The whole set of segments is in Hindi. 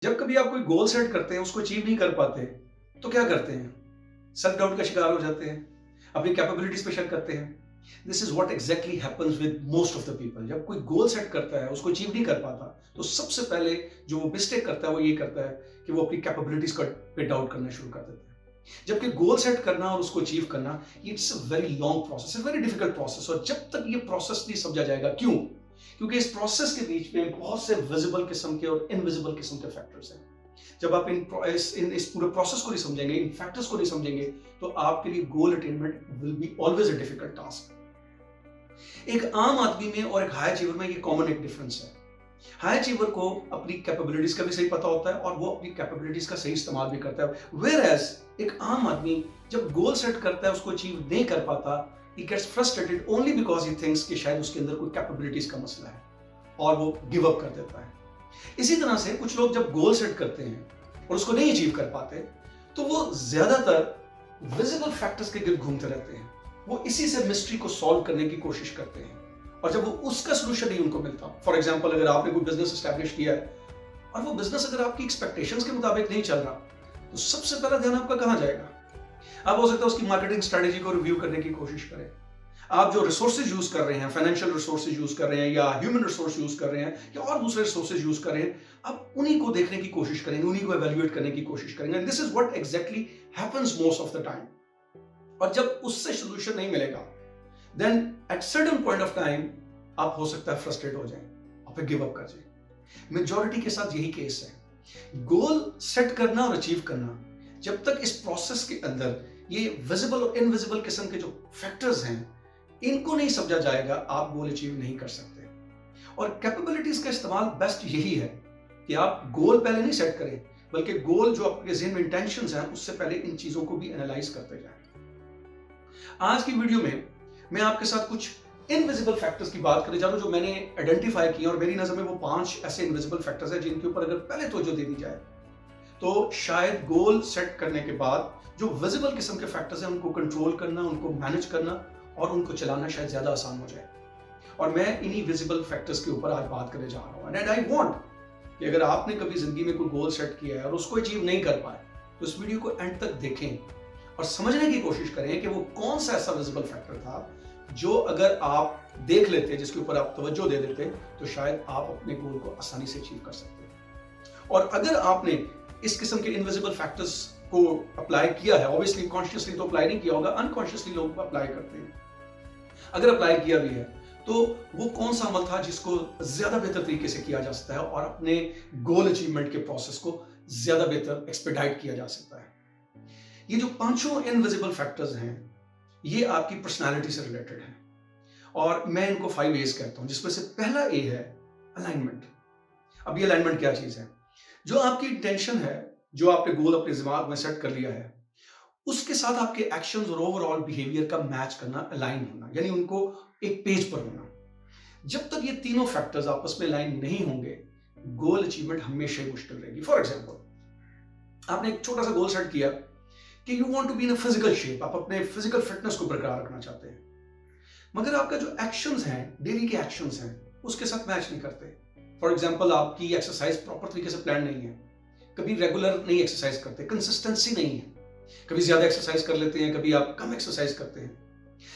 जब कभी आप कोई गोल सेट करते हैं, उसको अचीव नहीं कर पाते, तो क्या करते हैं? सेल्फ डाउट का शिकार हो जाते हैं, अपनी कैपेबिलिटीज पे शक करते हैं। This is what exactly happens with most of the people. जब कोई गोल सेट करता है, उसको अचीव नहीं कर पाता, तो सबसे पहले जो वो मिस्टेक करता है वो ये करता है कि वो अपनी कैपेबिलिटीज का पे डाउट करना शुरू कर देता है। जबकि गोल सेट करना और उसको अचीव करना, it's a very long process, very difficult process. और जब तक ये प्रोसेस नहीं समझा जाएगा, क्यों? क्योंकि इस प्रोसेस के बीच में बहुत से विजिबल किस्म के और इनविजिबल किस्म के फैक्टर्स हैं। जब आप इस पूरे प्रोसेस को नहीं समझेंगे, इन फैक्टर्स को नहीं समझेंगे, तो आपके लिए goal attainment will be always a difficult task. एक आम आदमी में और एक हाई अचीवर में ये कॉमन एक डिफरेंस है। हाई अचीवर को अपनी कैपेबिलिटीज का भी सही पता होता है और वो अपनी कैपेबिलिटीज का सही इस्तेमाल भी करता है। वेयर एज एक आम आदमी जब गोल सेट करता है, उसको अचीव नहीं कर पाता, he gets frustrated only because he thinks कि शायद उसके अंदर कोई कैपेबिलिटीज का मसला है और वो गिव अप कर देता है। इसी तरह से कुछ लोग जब गोल सेट करते हैं और उसको नहीं अचीव कर पाते, तो वो ज्यादातर विजिबल फैक्टर्स के गिर्द घूमते रहते हैं। वो इसी से मिस्ट्री को सॉल्व करने की कोशिश करते हैं और जब वो उसका सोल्यूशन नहीं उनको मिलता, फॉर एग्जाम्पल अगर आपने कोई बिजनेस स्टैब्लिश किया है और वो बिजनेस अगर आपकी एक्सपेक्टेशंस के मुताबिक नहीं चल रहा, तो सबसे पहला ध्यान आपका कहां जाएगा? आप हो सकता है उसकी मार्केटिंग स्ट्रेटेजी को रिव्यू करने की कोशिश करें। आप जो रिसोर्सेज यूज कर रहे हैं, फाइनेंशियल रिसोर्सेज यूज कर रहे हैं या ह्यूमन रिसोर्स यूज कर रहे हैं या और दूसरे रिसोर्सेज यूज कर रहे हैं, आप उन्हीं को देखने की कोशिश करेंगे, उन्हीं को एवेल्युएट करने की कोशिश करेंगे। This is what exactly happens most of the time. और जब उससे सोल्यूशन नहीं मिलेगा, then at certain point of time आप हो सकता है फ्रस्ट्रेट हो जाएं और फिर गिव अप कर जाएं। मेजॉरिटी के साथ यही केस है। गोल सेट करना और अचीव करना, जब तक इस प्रोसेस के अंदर ये विजिबल और इनविजिबल किस्म के जो फैक्टर्स हैं, इनको नहीं समझा जाएगा, आप गोल अचीव नहीं कर सकते। और कैपेबिलिटीज का इस्तेमाल बेस्ट यही है कि आप गोल पहले नहीं सेट करें, बल्कि गोल जो आपके ज़हन में इंटेंशंस हैं, उससे पहले इन चीजों को भी एनालाइज करते जाएं। आज की वीडियो में मैं आपके साथ कुछ इनविजिबल फैक्टर्स की बात करने जा रहा हूं, जो मैंने आइडेंटिफाई किए और मेरी नजर में वो 5 ऐसे इनविजिबल फैक्टर्स हैं जिनके ऊपर अगर पहले तवज्जो दे दी जाए, तो शायद गोल सेट करने के बाद जो विजिबल किस्म के फैक्टर्स हैं, उनको कंट्रोल करना, उनको मैनेज करना और उनको चलाना शायद ज्यादा आसान हो जाए। और मैं इन्हीं विजिबल फैक्टर्स के ऊपर आज बात करने जा रहा हूं। एंड आई वांट कि अगर आपने कभी जिंदगी में कोई गोल सेट किया है और उसको अचीव नहीं कर पाए, तो इस वीडियो को एंड तक देखें और समझने की कोशिश करें कि वो कौन सा ऐसा विजिबल फैक्टर था जो अगर आप देख लेते, जिसके ऊपर आप तवज्जो दे देते, तो शायद आप अपने गोल को आसानी से अचीव कर सकते। और अगर आपने इस किस्म के इनविजिबल फैक्टर्स को अप्लाई किया है, ऑब्वियसली कॉन्शियसली तो अप्लाई नहीं किया होगा, अनकॉन्शियसली लोग अप्लाई करते हैं। अगर अप्लाई किया भी है, तो वो कौन सा अमल था जिसको ज्यादा बेहतर तरीके से किया जा सकता है और अपने गोल अचीवमेंट के प्रोसेस को ज्यादा बेहतर एक्सपेडाइट किया जा सकता है। ये जो पांचों इनविजिबल फैक्टर्स हैं, ये आपकी पर्सनालिटी से रिलेटेड हैं और मैं इनको 5 एज कहता हूं, जिसमें से पहला ए है अलाइनमेंट। अब ये अलाइनमेंट क्या चीज है? जो आपकी इंटेंशन है, जो आपने गोल अपने दिमाग में सेट कर लिया है, उसके साथ आपके एक्शंस और ओवरऑल बिहेवियर का मैच करना, अलाइन होना, यानी उनको एक पेज पर होना। जब तक ये तीनों फैक्टर्स आपस में अलाइन नहीं होंगे, गोल अचीवमेंट हमेशा ही मुश्किल रहेगी। फॉर एग्जाम्पल, आपने एक छोटा सा गोल सेट किया कि you want to be in a physical shape, आप अपने फिजिकल फिटनेस को बरकरार रखना चाहते हैं, मगर आपका जो एक्शंस हैं, डेली के एक्शंस हैं, उसके साथ मैच नहीं करते। फॉर एग्जाम्पल, आपकी एक्सरसाइज प्रॉपर तरीके से प्लान नहीं है, कभी रेगुलर नहीं एक्सरसाइज करते, कंसिस्टेंसी नहीं है, कभी ज्यादा एक्सरसाइज कर लेते हैं, कभी आप कम एक्सरसाइज करते हैं।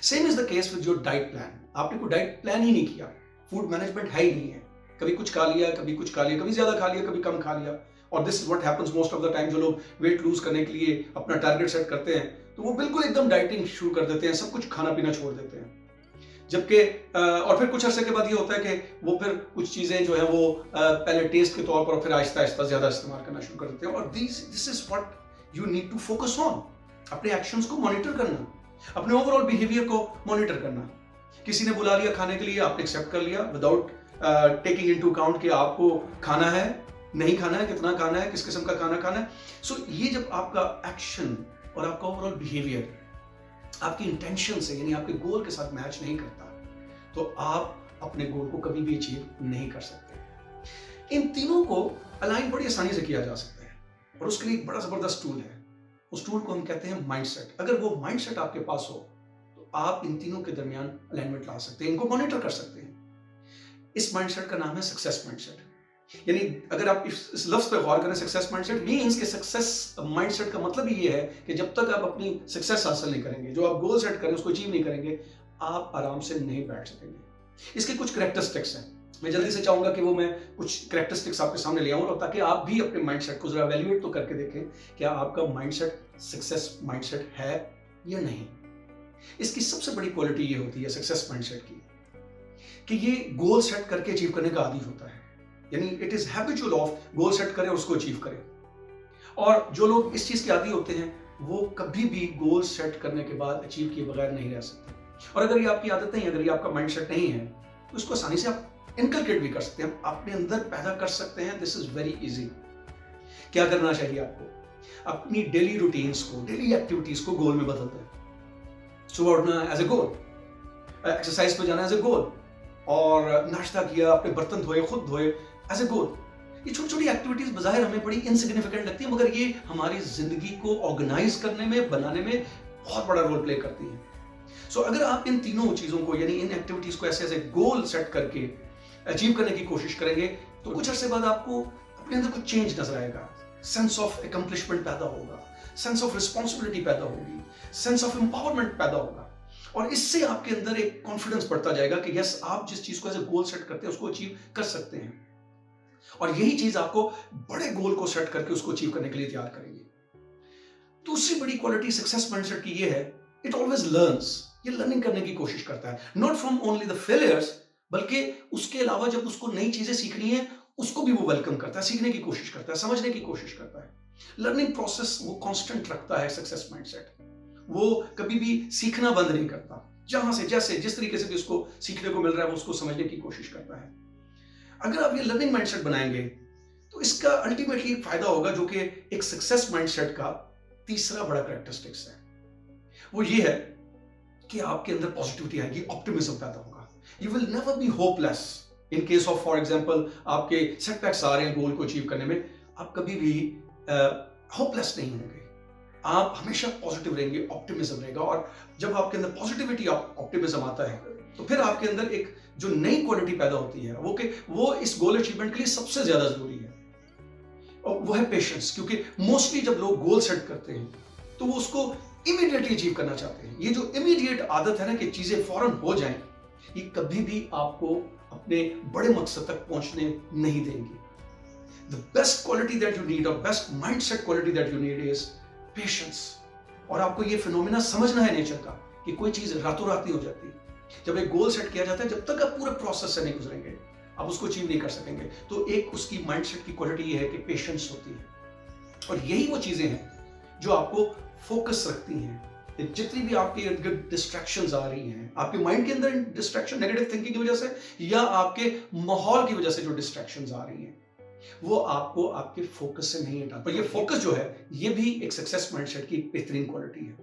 Same is the case with your diet plan. आपने कोई डाइट प्लान ही नहीं किया, फूड मैनेजमेंट है ही नहीं है, कभी कुछ खा लिया, कभी कुछ खा लिया, कभी ज्यादा खा लिया, कभी कम खा लिया। और this is what happens most of the time. जो लोग वेट लूज करने के लिए अपना टारगेट सेट करते हैं, तो वो बिल्कुल एकदम डाइटिंग शुरू कर देते हैं, सब कुछ खाना पीना छोड़ देते हैं। जबकि और फिर कुछ अरसे के बाद ये होता है कि वो फिर कुछ चीजें जो है वो पहले टेस्ट के तौर पर और फिर आहिस्ता आहिस्ता ज्यादा इस्तेमाल करना शुरू कर देते हैं। और this is what you need to focus on. अपने एक्शंस को मॉनिटर करना, अपने ओवरऑल बिहेवियर को मॉनिटर करना। किसी ने बुला लिया खाने के लिए, आपने एक्सेप्ट कर लिया विदाउट टेकिंग इनटू अकाउंट कि आपको खाना है, नहीं खाना है, कितना खाना है, किस किस्म का खाना खाना है। सो ये जब आपका एक्शन और आपका ओवरऑल बिहेवियर आपकी इंटेंशन से, यानी आपके गोल के साथ मैच नहीं करता, तो आप अपने गोल को कभी भी अचीव नहीं कर सकते। इन तीनों को अलाइन बड़ी आसानी से किया जा सकता है और उसके लिए एक बड़ा जबरदस्त टूल है। उस टूल को हम कहते हैं माइंडसेट। अगर वो माइंडसेट आपके पास हो, तो आप इन तीनों के दरमियान अलाइनमेंट ला सकते हैं, इनको मॉनिटर कर सकते हैं। इस माइंडसेट का नाम है सक्सेस माइंडसेट। यानी अगर आप इस लफ्ज पे गौर करें, सक्सेस माइंडसेट मींस कि सक्सेस माइंडसेट का मतलब ही ये है कि जब तक आप अपनी सक्सेस हासिल नहीं करेंगे, जो आप गोल सेट करें उसको अचीव नहीं करेंगे, आप आराम से नहीं बैठ सकेंगे। इसके कुछ कैरेक्टरिस्टिक्स हैं, मैं जल्दी से चाहूंगा कि वो मैं कुछ कैरेक्टरिस्टिक्स आपके सामने ले आऊं, और ताकि आप भी अपने माइंडसेट को जरा एवेल्युएट तो करके देखें क्या आपका माइंडसेट सक्सेस माइंडसेट है या नहीं। इसकी सबसे बड़ी क्वालिटी ये होती है सक्सेस माइंडसेट की कि ये गोल सेट करके अचीव करने का आदी होता है, यानी it is habitual of goal set करें और उसको अचीव करें। और जो लोग इस चीज के आदी होते हैं वो कभी भी गोल सेट करने के बाद अचीव किए बगैर नहीं रह सकते। और अगर ये आपकी आदत नहीं है, अगर ये आपका माइंडसेट नहीं है, तो इसको आसानी से आप इनकलकेट भी कर सकते हैं, अपने अंदर पैदा कर सकते हैं। This is very easy. क्या करना चाहिए आपको? अपनी डेली रूटीन्स को, डेली एक्टिविटीज को गोल में बदलते हैं। सुबह उठना एज ए गोल, एक्सरसाइज पे जाना एज ए गोल, और नाश्ता किया, अपने बर्तन धोए, खुद धोए एज ए गोल। ये छोटी छोटी एक्टिविटीज बजाय हमें बड़ी इनसिग्निफिकेंट लगती है, मगर ये हमारी जिंदगी को ऑर्गेनाइज करने में, बनाने में बहुत बड़ा रोल प्ले करती है। सो अगर आप इन तीनों चीजों को, यानी इन एक्टिविटीज को ऐसे ऐसे गोल सेट करके अचीव करने की कोशिश करेंगे, तो कुछ अरसे बाद आपको अपने अंदर कुछ चेंज नजर आएगा। सेंस ऑफ अकम्प्लिशमेंट पैदा होगा, सेंस ऑफ रिस्पॉन्सिबिलिटी पैदा होगी, सेंस ऑफ एम्पावरमेंट पैदा होगा, और इससे आपके अंदर एक कॉन्फिडेंस बढ़ता जाएगा कि यस, आप जिस चीज को एज ए गोल सेट करते हैं उसको अचीव कर सकते हैं। और यही चीज आपको बड़े गोल को सेट करके उसको अचीव करने के लिए तैयार करेगी। दूसरी बड़ी क्वालिटी सक्सेस माइंडसेट की ये है, इट ऑलवेज लर्न्स। ये लर्निंग करने की कोशिश करता है, not from only the failures, बल्कि उसके अलावा जब उसको नई चीजें सीखनी है उसको भी वो वेलकम करता है, सीखने की कोशिश करता है, समझने की कोशिश करता है। लर्निंग प्रोसेस वो कांस्टेंट रखता है सक्सेस माइंडसेट। वो कभी भी सीखना बंद नहीं करता, जहां से जैसे जिस तरीके से भी उसको सीखने को मिल रहा है वो उसको समझने की कोशिश करता है। अगर आप ये लर्निंग माइंडसेट बनाएंगे तो इसका अल्टीमेटली फायदा होगा, जो कि एक सक्सेस माइंडसेट का तीसरा बड़ा कैरेक्टरिस्टिक्स है। वो ये है कि आपके अंदर पॉजिटिविटी आएगी, ऑप्टिमिज्म पैदा होगा। You will never be hopeless in case of, for example, आपके सेटबैक्स आ रहे हैं गोल को अचीव करने में, आप कभी भी होपलेस नहीं होंगे। आप हमेशा पॉजिटिव रहेंगे, ऑप्टिमिज्म रहेगा। और जब आपके अंदर पॉजिटिविटी, ऑप्टिमिज्म आता है, तो फिर आपके अंदर एक जो नई क्वालिटी पैदा होती है वो इस गोल अचीवमेंट के लिए सबसे ज्यादा जरूरी है, और वो है पेशेंस। क्योंकि मोस्टली जब लोग गोल सेट करते हैं तो वो उसको इमीडिएटली अचीव करना चाहते हैं। ये जो इमीडिएट आदत है ना कि चीजें फौरन हो जाएं, ये कभी भी आपको अपने बड़े मकसद तक पहुंचने नहीं देंगे। The best quality that you need, और best mindset quality that you need is patience. और आपको ये फिनोमिना समझना है नेचर का कि कोई चीज रातों रात नहीं हो जाती। जब एक गोल सेट किया जाता है, जब तक आप पूरे प्रोसेस से नहीं गुजरेंगे आप उसको अचीव नहीं कर सकेंगे। तो एक उसकी माइंडसेट की क्वालिटी ये है कि पेशेंस होती है। और यही वो चीजें हैं जो आपको फोकस रखती हैं। जितनी भी आपके इर्द गिर्द डिस्ट्रैक्शंस आ रही हैं, आपके माइंड के अंदर डिस्ट्रैक्शन नेगेटिव थिंकिंग की वजह से या आपके माहौल की वजह से जो डिस्ट्रैक्शंस आ रही हैं, वो आपको आपके फोकस से नहीं हटाता। पर ये फोकस जो है, ये भी एक सक्सेस माइंडसेट की एक बेहतरीन क्वालिटी है,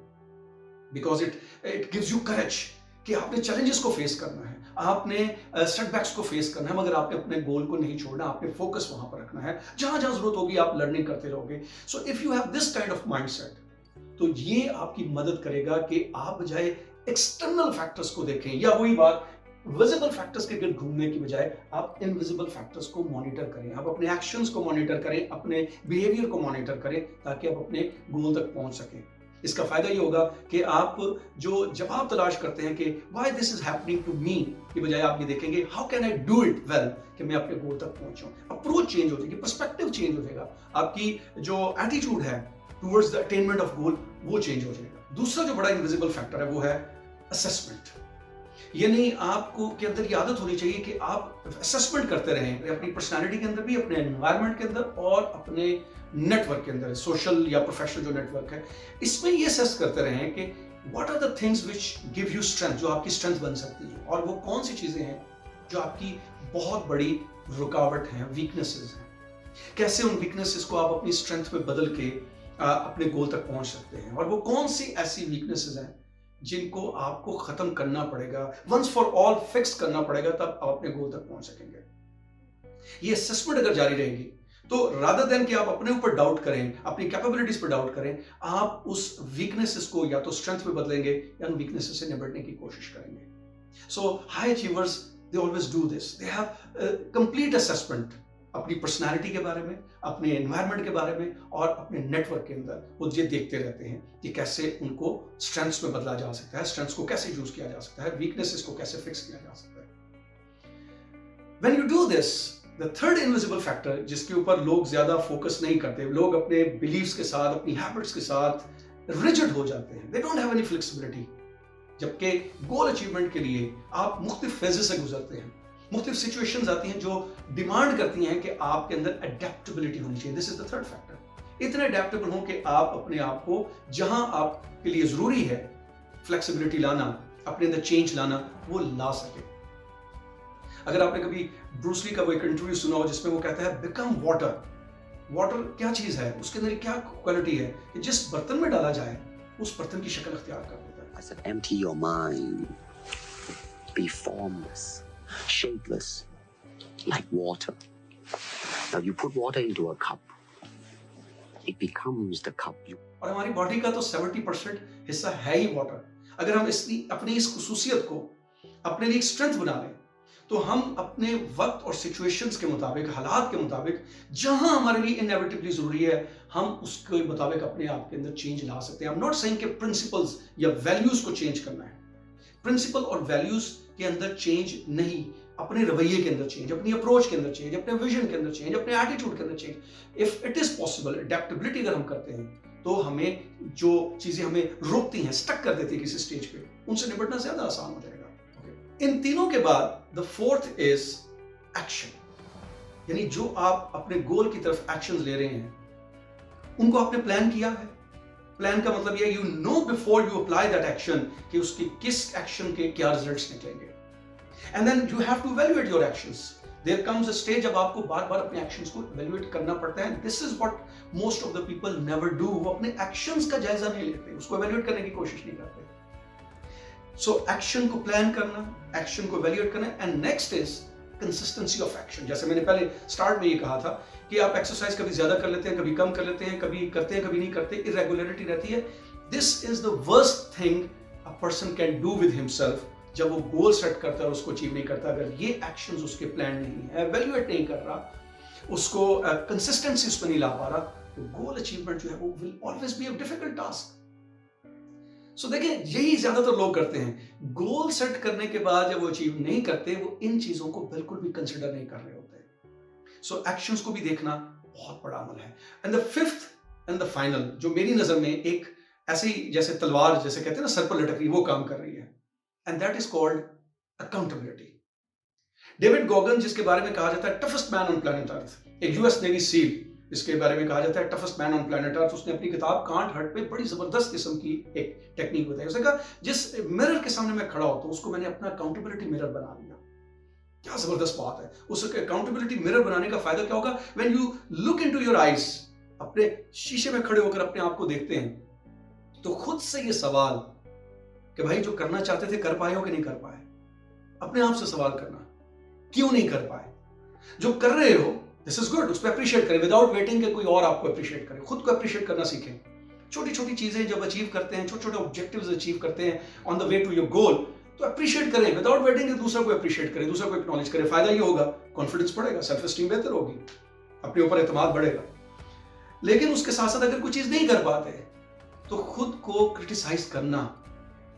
बिकॉज इट गिव्स यू करेज कि आपने चैलेंजेस को फेस करना है, आपने सेटबैक्स को फेस करना है, मगर आपने अपने गोल को नहीं छोड़ना, आपने फोकस वहां पर रखना है। जहां जहां जरूरत होगी आप लर्निंग करते रहोगे। So if you have this kind of mindset, तो ये आपकी मदद करेगा कि आप बजाय एक्सटर्नल फैक्टर्स को देखें, या वही बात विजिबल फैक्टर्स के गिर्द घूमने की बजाय आप इनविजिबल फैक्टर्स को मॉनिटर करें, आप अपने एक्शंस को मॉनिटर करें, अपने बिहेवियर को मॉनिटर करें, ताकि आप अपने गोल तक पहुंच सकें। इसका फायदा ये होगा कि आप जो जवाब तलाश करते हैं कि why this is happening to me, की बजाय आप ये देखेंगे how can I do it well, कि मैं अपने गोल तक पहुंचूं। अप्रोच चेंज हो जाएगी, पर्सपेक्टिव चेंज हो जाएगा, आपकी जो एटीट्यूड है towards the attainment of goal वो चेंज हो जाएगा। दूसरा जो बड़ा इनविजिबल फैक्टर है वो है असेसमेंट। यानी आपको के अंदर ये आदत होनी चाहिए कि आप असेसमेंट करते रहें, अपनी पर्सनालिटी के अंदर भी, अपने एनवायरनमेंट के अंदर और अपने नेटवर्क के अंदर, सोशल या प्रोफेशनल जो नेटवर्क है, इसमें ये असेस करते रहें कि what are the things which give you strength, जो आपकी स्ट्रेंथ बन सकती है, और वो कौन सी चीजें हैं जो आपकी बहुत बड़ी रुकावट हैं, वीकनेसेस हैं। कैसे उन वीकनेसेस को आप अपनी स्ट्रेंथ में बदल के अपने गोल तक पहुंच सकते हैं, और वो कौन सी ऐसी वीकनेसेस हैं जिनको आपको खत्म करना पड़ेगा, वंस फॉर ऑल फिक्स करना पड़ेगा, तब आप अपने गोल तक पहुंच सकेंगे। ये असेसमेंट अगर जारी रहेगी तो रादर देन कि आप अपने ऊपर डाउट करें, अपनी कैपेबिलिटीज पर डाउट करें, आप उस वीकनेसेस को या तो स्ट्रेंथ में बदलेंगे या उन वीकनेसेस से निपटने की कोशिश करेंगे। So high achievers, they always do this, they have complete assessment अपनी पर्सनालिटी के बारे में, अपने एनवायरनमेंट के बारे में और अपने नेटवर्क के अंदर वो ये देखते रहते हैं कि कैसे उनको स्ट्रेंथ्स में बदला जा सकता है, स्ट्रेंथ्स को कैसे यूज किया जा सकता है, वीकनेसेस को कैसे फिक्स किया जा सकता है। When you do this, the third invisible factor जिसके ऊपर लोग ज्यादा फोकस नहीं करते, लोग अपने बिलीव्स के साथ, अपनी हैबिट्स के साथ रिजिड हो जाते हैं, they don't have any flexibility. जबकि गोल अचीवमेंट के लिए आप मुख्तलिफ फेजेस से गुजरते हैं, मुख्तलिफ सिचुएशंस आती हैं जो डिमांड करती हैं कि आपके अंदर अडेप्टेबिलिटी होनी चाहिए। This is the third factor. इतने अडेप्टेबल हो कि आप अपने आप को जहां आपके लिए जरूरी है फ्लेक्सिबिलिटी लाना, अपने अंदर चेंज लाना, वो ला सके। अगर आपने कभी ब्रूस ली का वो एक इंटरव्यू सुना हो जिसमें वो कहता है बिकम वाटर। वाटर क्या चीज है, उसके अंदर क्या क्वालिटी है कि जिस बर्तन में डाला जाए उस बर्तन की शक्ल अख्तियार कर देता है। I said, empty your mind. Be formless, shapeless, like water. Now you put water into a cup. It becomes the cup you. और हमारी बॉडी का तो 70% हिस्सा है ही वाटर। अगर हम अपनी इस खुसूसियत को अपने लिए स्ट्रेंथ बना लें तो हम अपने वक्त और सिचुएशंस के मुताबिक, हालात के मुताबिक, जहां हमारे लिए इनएविटेबली जरूरी है, हम उसके मुताबिक अपने आप के अंदर चेंज ला सकते हैं। आई एम नॉट सेइंग कि प्रिंसिपल्स या वैल्यूज को चेंज करना है। प्रिंसिपल और वैल्यूज के अंदर चेंज नहीं, अपने रवैये के अंदर चेंज, अपनी अप्रोच के अंदर चेंज, अपने विजन के अंदर चेंज, अपने एटीट्यूड के अंदर change. If it is possible, adaptability अगर हम करते हैं तो हमें जो चीजें हमें रोकती हैं, स्टक कर देती है किसी स्टेज पे, उनसे निपटना ज्यादा आसान हो जाएगा। इन तीनों के बाद द फोर्थ इज एक्शन। यानी जो आप अपने गोल की तरफ एक्शंस ले रहे हैं उनको आपने प्लान किया है। प्लान का मतलब यह, you know before you apply that action कि उसके किस एक्शन के क्या रिजल्ट्स निकलेंगे। And then you have to evaluate your actions. There comes a stage जब आपको बार बार अपने एक्शंस को इवैल्यूएट करना पड़ता है। This is what most of the people never do. वो अपने एक्शंस का जायजा नहीं लेते, उसको इवैल्यूएट करने की कोशिश नहीं करते। सो एक्शन को प्लान करना, एक्शन को इवैल्यूएट करना, and next is consistency of action. जैसे मैंने पहले स्टार्ट में ये कहा था कि आप एक्सरसाइज कभी ज्यादा कर लेते हैं, कभी कम कर लेते हैं, कभी करते हैं, कभी नहीं करते, इरेगुलरिटी रहती है। This is the worst thing a person can do with himself. जब वो गोल सेट करता है और उसको अचीव नहीं करता, अगर ये एक्शंस उसके प्लान नहीं है, इवैल्यूएट नहीं कर रहा, उसको कंसिस्टेंसी उसमें नहीं ला पा रहा, तो गोल अचीवमेंट जो है वो will always be a difficult task. So देखिए, यही ज्यादातर लोग करते हैं। गोल सेट करने के बाद जब वो अचीव नहीं करते, वो इन चीजों को बिल्कुल भी कंसिडर नहीं कर रहे होते। सो एक्शंस को भी देखना बहुत बड़ा अमल है। And the fifth and the final, जो मेरी नजर में एक ऐसी जैसे तलवार जैसे कहते हैं ना, सर पर लटक रही, वो काम कर रही है, and that is called accountability. David Goggins, जिसके बारे में कहा जाता है toughest man on planet earth, एक यूएस नेवी सील, इसके बारे में कहा जाता है टफेस्ट मैन ऑन प्लैनेट अर्थ, उसने अपनी किताब कांट हर्ट पे बड़ी जबरदस्त किस्म की एक टेक्निक बताई। उसने कहा जिस मिरर के सामने मैं खड़ा होता हूं उसको मैंने अपना अकाउंटेबिलिटी मिरर बना लिया। क्या जबरदस्त बात है। उस अकाउंटेबिलिटी मिरर बनाने का फायदा क्या होगा? When you look into your eyes, अपने शीशे में खड़े होकर अपने आप को देखते हैं तो खुद से ये सवाल कि भाई जो करना चाहते थे कर पाए हो कि नहीं कर पाए, अपने आप से सवाल करना, क्यों नहीं कर पाए। जो कर रहे हो दिस इज गुड, उस पर अप्रिशिएट करें विदाउट वेटिंग के कोई और आपको अप्रिशिएट करे। खुद को अप्रिशिएट करना सीखें। छोटी छोटी चीजें जब अचीव करते हैं, छोटे छोटे ऑब्जेक्टिव्स अचीव करते हैं on the way to your goal, तो अप्रिशिएट करें विदाउट वेटिंग कि दूसरा को अप्रिशिएट करें, दूसरा को एक्नॉलेज करें। फायदा ये होगा, कॉन्फिडेंस बढ़ेगा, सेल्फ एस्टीम बेहतर होगी, अपने ऊपर एतमाद बढ़ेगा। लेकिन उसके साथ साथ अगर कोई चीज नहीं कर पाते तो खुद को क्रिटिसाइज करना,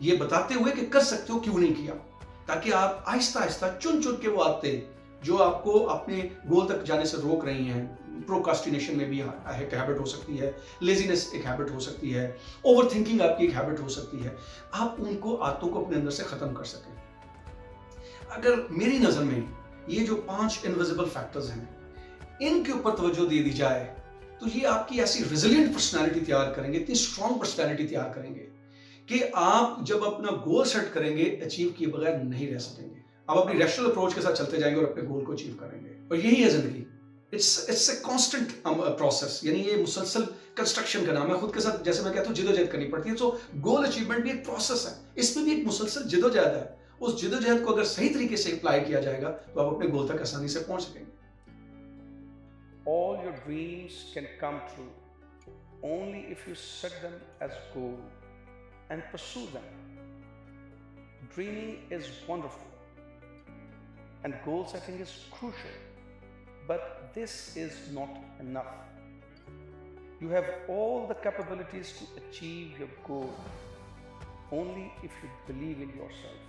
ये बताते हुए कि कर सकते हो, क्यों नहीं किया, ताकि आप आहिस्ता आहिस्ता चुन चुन के वो आते जो आपको अपने गोल तक जाने से रोक रही हैं। प्रोकास्टिनेशन में भी एक हैबिट हो सकती है, लेजीनेस एक हैबिट हो सकती है, ओवर थिंकिंग आपकी एक हैबिट हो सकती है। आप उनको आदतों को अपने अंदर से खत्म कर सकें। अगर मेरी नजर में ये जो 5 इनविजिबल फैक्टर्स हैं, इनके ऊपर तवज्जो दे दी जाए तो ये आपकी ऐसी रेजिलिएंट पर्सनैलिटी तैयार करेंगे, इतनी स्ट्रॉन्ग पर्सनैलिटी तैयार करेंगे कि आप जब अपना गोल सेट करेंगे, अचीव किए बगैर नहीं रह सकेंगे। आप अपनी रैशनल अप्रोच के साथ चलते जाएंगे और अपने गोल को अचीव करेंगे। और यही है जिंदगी। इट्स ए कांस्टेंट प्रोसेस, यानी ये मुसलसल कंस्ट्रक्शन का नाम है। खुद के साथ जैसे मैं कहता हूँ जिदोजहद करनी पड़ती है। तो गोल अचीवमेंट भी एक प्रोसेस है, इसमें भी एक मुसलसल जिदोजहद है। उस जिदोजहद को अगर सही तरीके से अप्लाई किया जाएगा तो आप अपने गोल तक आसानी से पहुंच सकेंगे। All your dreams can come true only if you set them as goal and pursue them. Dreaming is wonderful and goal setting is crucial, But this is not enough. You have all the capabilities to achieve your goal only if you believe in yourself.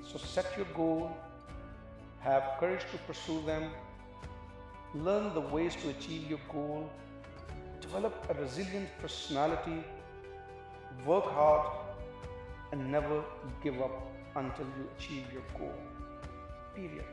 So set your goal, have courage to pursue them, learn the ways to achieve your goal, develop a resilient personality, work hard, and never give up until you achieve your goal. Period.